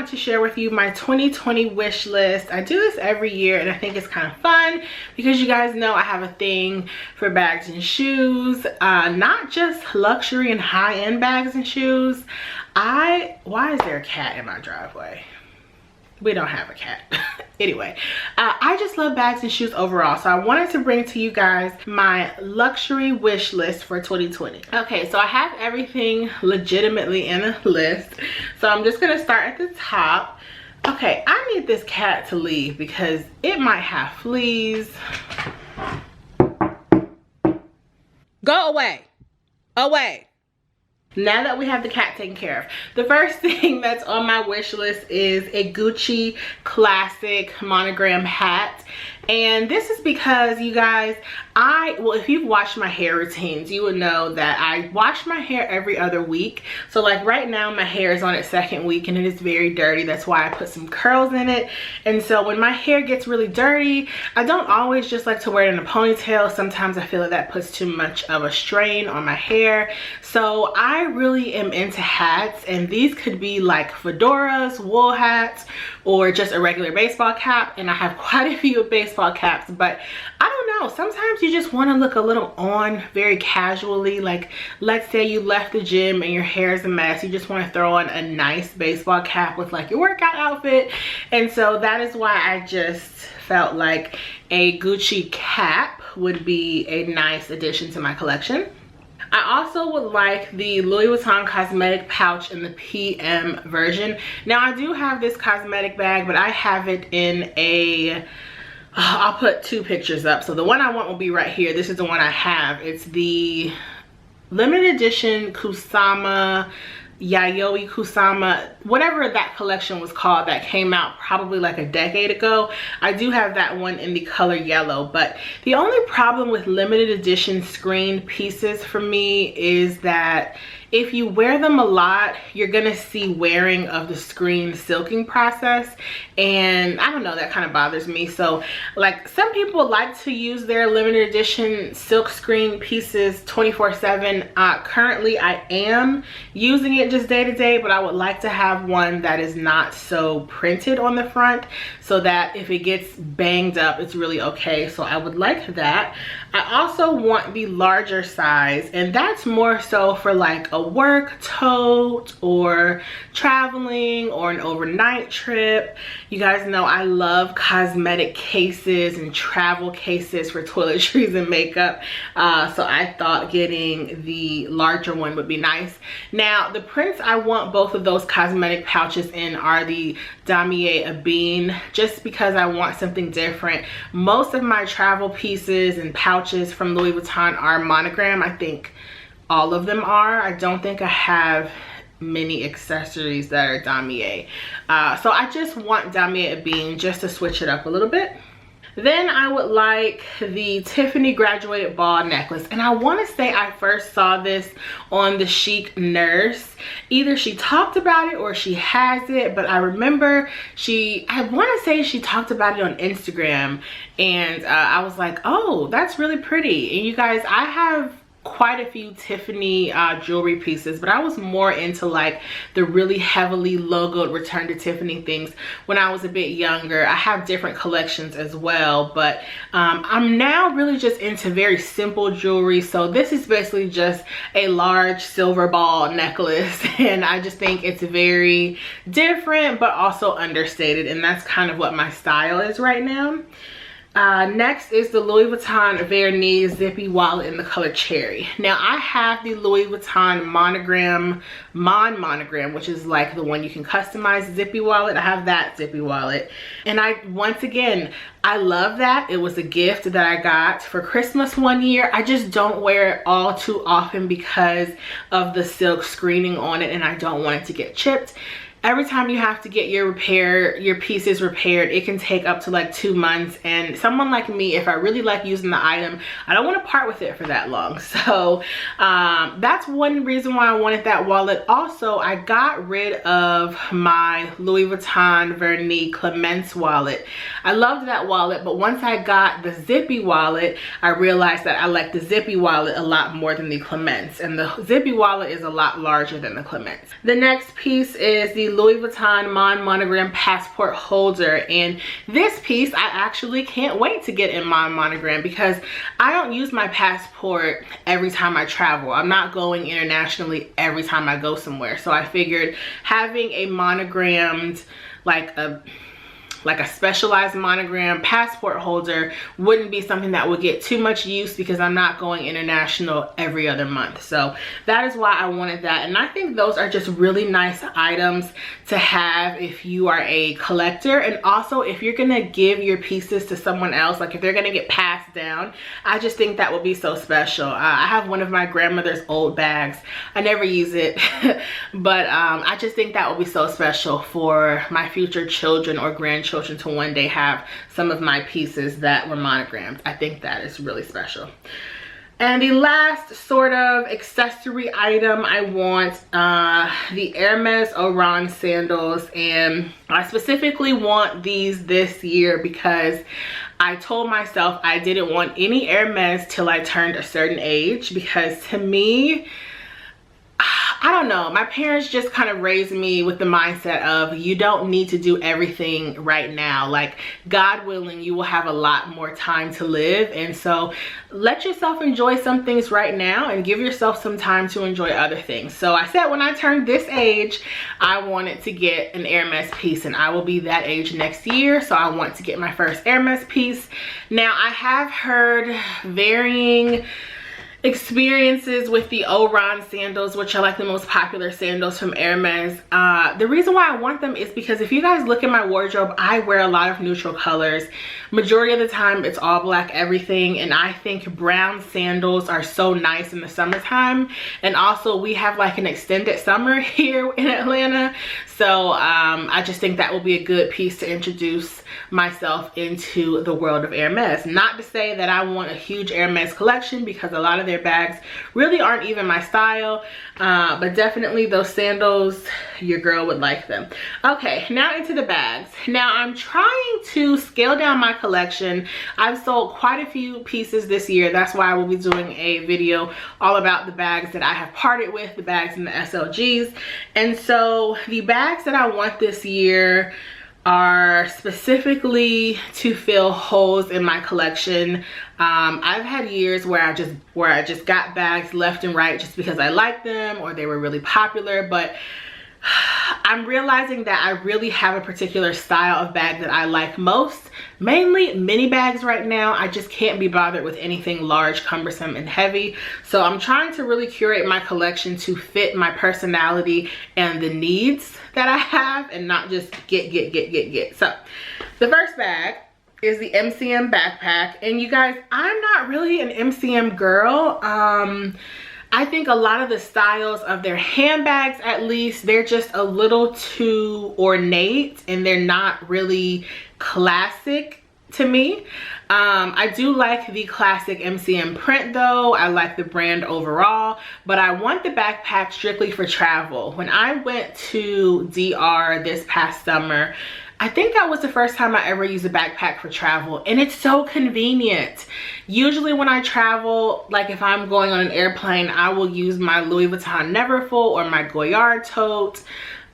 wanted to share with you my 2020 wish list. I do this every year and I think it's kind of fun because you guys know I have a thing for bags and shoes, not just luxury and high-end bags and shoes. Why is there a cat in my driveway? We don't have a cat. Anyway, I just love bags and shoes overall, so I wanted to bring to you guys my luxury wish list for 2020. Okay, so I have everything legitimately in a list, so I'm just gonna start at the top. Okay, I need this cat to leave because it might have fleas. Go away. Away. Now that we have the cat taken care of, the first thing that's on my wish list is a Gucci classic monogram hat. And this is because, you guys, well, if you've watched my hair routines, you would know that I wash my hair every other week. So like right now my hair is on its second week and it is very dirty. That's why I put some curls in it. And so when my hair gets really dirty, I don't always just like to wear it in a ponytail. Sometimes I feel like that puts too much of a strain on my hair. So I really am into hats, and these could be like fedoras, wool hats, or just a regular baseball cap. And I have quite a few baseball caps, but I don't know, sometimes you just want to look a little on very casually. Like let's say you left the gym and your hair is a mess, you just want to throw on a nice baseball cap with like your workout outfit. And so that is why I just felt like a Gucci cap would be a nice addition to my collection. I also would like the Louis Vuitton cosmetic pouch in the PM version. Now I do have this cosmetic bag, but I have it in a, I'll put two pictures up. So the one I want will be right here. This is the one I have. It's the limited edition Kusama, Yayoi Kusama, whatever that collection was called, that came out probably like a decade ago. I do have that one in the color yellow, but the only problem with limited edition screen pieces for me is that if you wear them a lot, you're gonna see wearing of the screen silking process, and I don't know, that kind of bothers me. So like some people like to use their limited edition silk screen pieces 24/7. Currently I am using it just day to day, but I would like to have one that is not so printed on the front, so that if it gets banged up, it's really okay. So I would like that. I also want the larger size, and that's more so for like a work tote or traveling or an overnight trip. You guys know I love cosmetic cases and travel cases for toiletries and makeup, so I thought getting the larger one would be nice. Now the prints I want both of those cosmetic pouches in are the Damier Ebene, just because I want something different. Most of my travel pieces and pouches from Louis Vuitton are monogram. I think all of them are. I don't think I have many accessories that are Damier. So I just want Damier Ebene just to switch it up a little bit. Then I would like the Tiffany graduated ball necklace, and I want to say I first saw this on the Chic Nurse. Either she talked about it or she has it, but I remember I want to say she talked about it on Instagram, and I was like, oh, that's really pretty. And you guys, I have quite a few Tiffany jewelry pieces, but I was more into like the really heavily logoed Return to Tiffany things when I was a bit younger. I have different collections as well, but I'm now really just into very simple jewelry. So this is basically just a large silver ball necklace, and I just think it's very different but also understated, and that's kind of what my style is right now. Next is the Louis Vuitton Vernis zippy wallet in the color cherry. Now I have the Louis Vuitton monogram, which is like the one you can customize zippy wallet. I have that zippy wallet, and once again I love that. It was a gift that I got for Christmas one year. I just don't wear it all too often because of the silk screening on it, and I don't want it to get chipped. Every time you have to get your pieces repaired, it can take up to like 2 months, and someone like me, if I really like using the item, I don't want to part with it for that long. So that's one reason why I wanted that wallet. Also, I got rid of my Louis Vuitton Vernis Clemence wallet. I loved that wallet, but once I got the zippy wallet, I realized that I like the zippy wallet a lot more than the Clemence, and the zippy wallet is a lot larger than the Clemence. The next piece is the Louis Vuitton monogram passport holder, and this piece I actually can't wait to get in monogram because I don't use my passport every time I travel. I'm not going internationally every time I go somewhere, so I figured having a monogrammed, like a specialized monogram passport holder wouldn't be something that would get too much use because I'm not going international every other month. So that is why I wanted that. And I think those are just really nice items to have if you are a collector, and also if you're gonna give your pieces to someone else, like if they're gonna get passed down. I just think that would be so special. I have one of my grandmother's old bags. I never use it, but I just think that would be so special for my future children or grandchildren to one day have some of my pieces that were monogrammed. I think that is really special. And the last sort of accessory item I want, the Hermes Oran sandals, and I specifically want these this year because I told myself I didn't want any Hermes till I turned a certain age, because to me, I don't know, my parents just kind of raised me with the mindset of you don't need to do everything right now. Like, God willing, you will have a lot more time to live, and so let yourself enjoy some things right now and give yourself some time to enjoy other things. So I said when I turned this age, I wanted to get an Hermes piece, and I will be that age next year, so I want to get my first Hermes piece. Now, I have heard varying experiences with the Oran sandals, which are like the most popular sandals from Hermes. The reason why I want them is because if you guys look at my wardrobe, I wear a lot of neutral colors. Majority of the time it's all black everything, and I think brown sandals are so nice in the summertime. And also we have like an extended summer here in Atlanta, so I just think that will be a good piece to introduce myself into the world of Hermes. Not to say that I want a huge Hermes collection, because a lot of their bags really aren't even my style, but definitely those sandals, your girl would like them. Okay, now into the bags. Now I'm trying to scale down my collection. I've sold quite a few pieces this year. That's why I will be doing a video all about the bags that I have parted with, the bags and the SLGs. And so the bags that I want this year are specifically to fill holes in my collection. I've had years where I just got bags left and right just because I liked them or they were really popular, but I'm realizing that I really have a particular style of bag that I like most, mainly mini bags right now. I just can't be bothered with anything large, cumbersome, and heavy. So I'm trying to really curate my collection to fit my personality and the needs that I have, and not just get. So the first bag is the MCM backpack, and you guys, I'm not really an MCM girl. I think a lot of the styles of their handbags, at least, they're just a little too ornate and they're not really classic to me. I do like the classic MCM print though. I like the brand overall, but I want the backpack strictly for travel. When I went to DR this past summer, I think that was the first time I ever used a backpack for travel, and it's so convenient. Usually when I travel, like if I'm going on an airplane, I will use my Louis Vuitton Neverfull or my Goyard tote.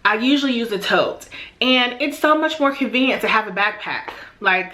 I usually use a tote, and it's so much more convenient to have a backpack. Like,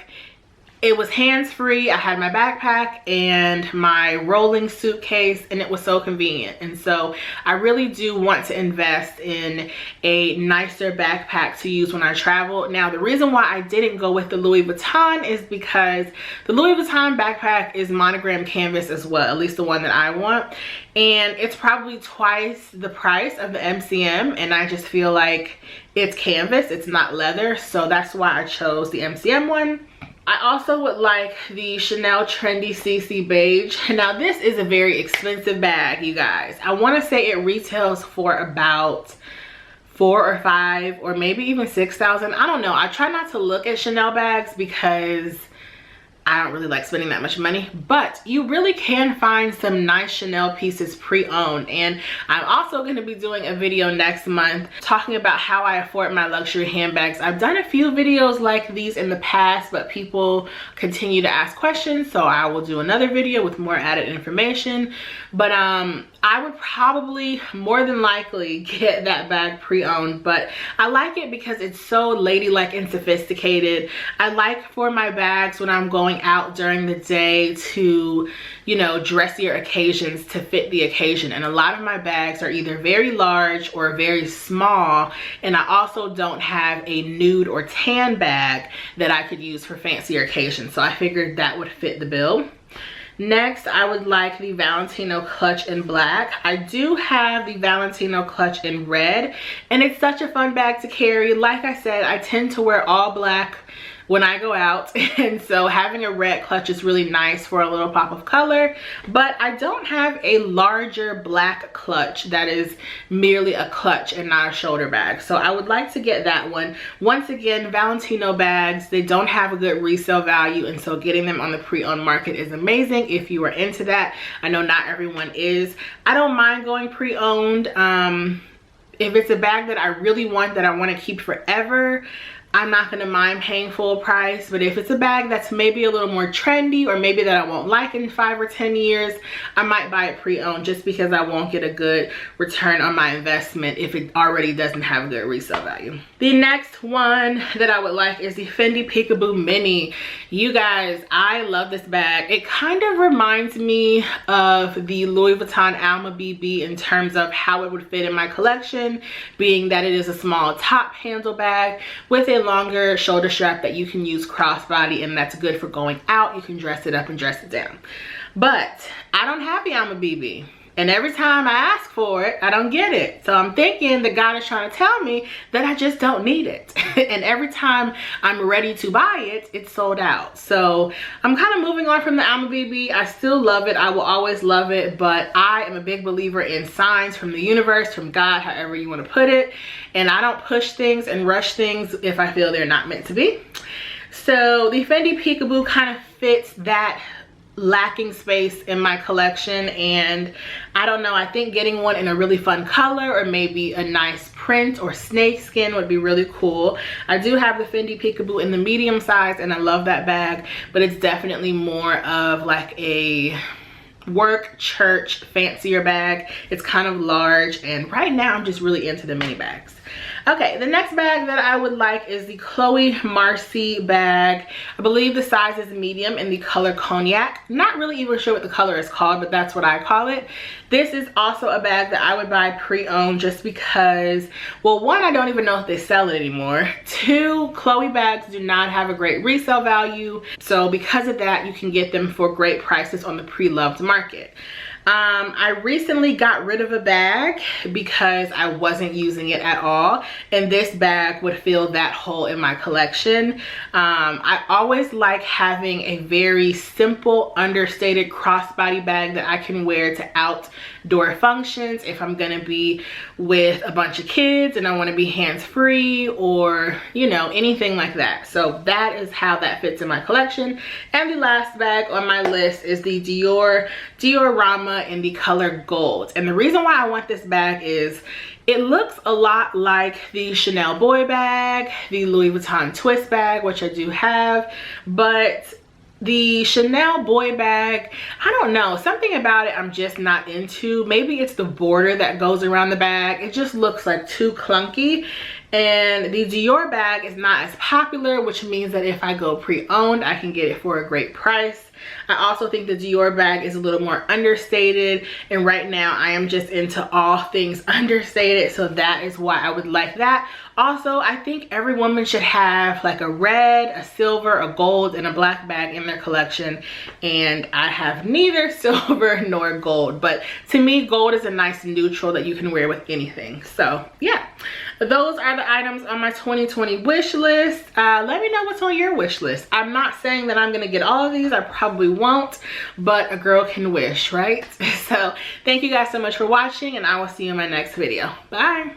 it was hands-free. I had my backpack and my rolling suitcase, and it was so convenient. And so I really do want to invest in a nicer backpack to use when I travel. Now, the reason why I didn't go with the Louis Vuitton is because the Louis Vuitton backpack is monogram canvas as well, at least the one that I want. And it's probably twice the price of the MCM, and I just feel like it's canvas, it's not leather. So that's why I chose the MCM one. I also would like the Chanel Trendy CC Beige. Now, this is a very expensive bag, you guys. I want to say it retails for about $4,000 or $5,000 or maybe even $6,000. I don't know. I try not to look at Chanel bags because I don't really like spending that much money, but you really can find some nice Chanel pieces pre-owned. And I'm also going to be doing a video next month talking about how I afford my luxury handbags. I've done a few videos like these in the past, but people continue to ask questions, so I will do another video with more added information. But I would probably more than likely get that bag pre-owned, but I like it because it's so ladylike and sophisticated. I like for my bags when I'm going out during the day to, you know, dressier occasions to fit the occasion. And a lot of my bags are either very large or very small, and I also don't have a nude or tan bag that I could use for fancier occasions, so I figured that would fit the bill. Next, I would like the Valentino clutch in black. I do have the Valentino clutch in red, and it's such a fun bag to carry. Like I said, I tend to wear all black when I go out, and so having a red clutch is really nice for a little pop of color. But I don't have a larger black clutch that is merely a clutch and not a shoulder bag, so I would like to get that one. Once again, Valentino bags, they don't have a good resale value, and so getting them on the pre-owned market is amazing if you are into that. I know not everyone is. I don't mind going pre-owned. If it's a bag that I really want, that I want to keep forever, I'm not going to mind paying full price. But if it's a bag that's maybe a little more trendy, or maybe that I won't like in 5 or 10 years, I might buy it pre-owned just because I won't get a good return on my investment if it already doesn't have a good resale value. The next one that I would like is the Fendi Peekaboo Mini. You guys, I love this bag. It kind of reminds me of the Louis Vuitton Alma BB in terms of how it would fit in my collection, being that it is a small top handle bag with a longer shoulder strap that you can use crossbody, and that's good for going out. You can dress it up and dress it down. But I don't have the Alma BB, and every time I ask for it, I don't get it. So I'm thinking that God is trying to tell me that I just don't need it. And every time I'm ready to buy it, it's sold out. So I'm kind of moving on from the Alma BB. I still love it. I will always love it. But I am a big believer in signs from the universe, from God, however you want to put it. And I don't push things and rush things if I feel they're not meant to be. So the Fendi Peekaboo kind of fits that lacking space in my collection, and I don't know, I think getting one in a really fun color or maybe a nice print or snake skin would be really cool. I do have the Fendi Peekaboo in the medium size, and I love that bag, but it's definitely more of like a work, church, fancier bag. It's kind of large, and right now I'm just really into the mini bags. Okay, the next bag that I would like is the Chloe Marcie bag. I believe the size is medium in the color cognac. Not really even sure what the color is called, but that's what I call it. This is also a bag that I would buy pre-owned just because, well, one, I don't even know if they sell it anymore. Two, Chloe bags do not have a great resale value. So because of that, you can get them for great prices on the pre-loved market. I recently got rid of a bag because I wasn't using it at all, and this bag would fill that hole in my collection. I always like having a very simple, understated crossbody bag that I can wear to outdoor functions if I'm gonna be with a bunch of kids and I want to be hands-free, or you know, anything like that. So that is how that fits in my collection. And the last bag on my list is the diorama in the color gold. And the reason why I want this bag is it looks a lot like the Chanel boy bag, the Louis Vuitton twist bag, which I do have, but the Chanel boy bag, I don't know, something about it I'm just not into. Maybe it's the border that goes around the bag. It just looks like too clunky. And the Dior bag is not as popular, which means that if I go pre-owned, I can get it for a great price. I also think the Dior bag is a little more understated, and right now I am just into all things understated, so that is why I would like that. Also, I think every woman should have like a red, a silver, a gold, and a black bag in their collection, and I have neither silver nor gold, but to me gold is a nice neutral that you can wear with anything. So yeah, those are the items on my 2020 wish list. Let me know what's on your wish list. I'm not saying that I'm gonna get all of these, I probably won't, but a girl can wish, right? So thank you guys so much for watching, and I will see you in my next video. Bye.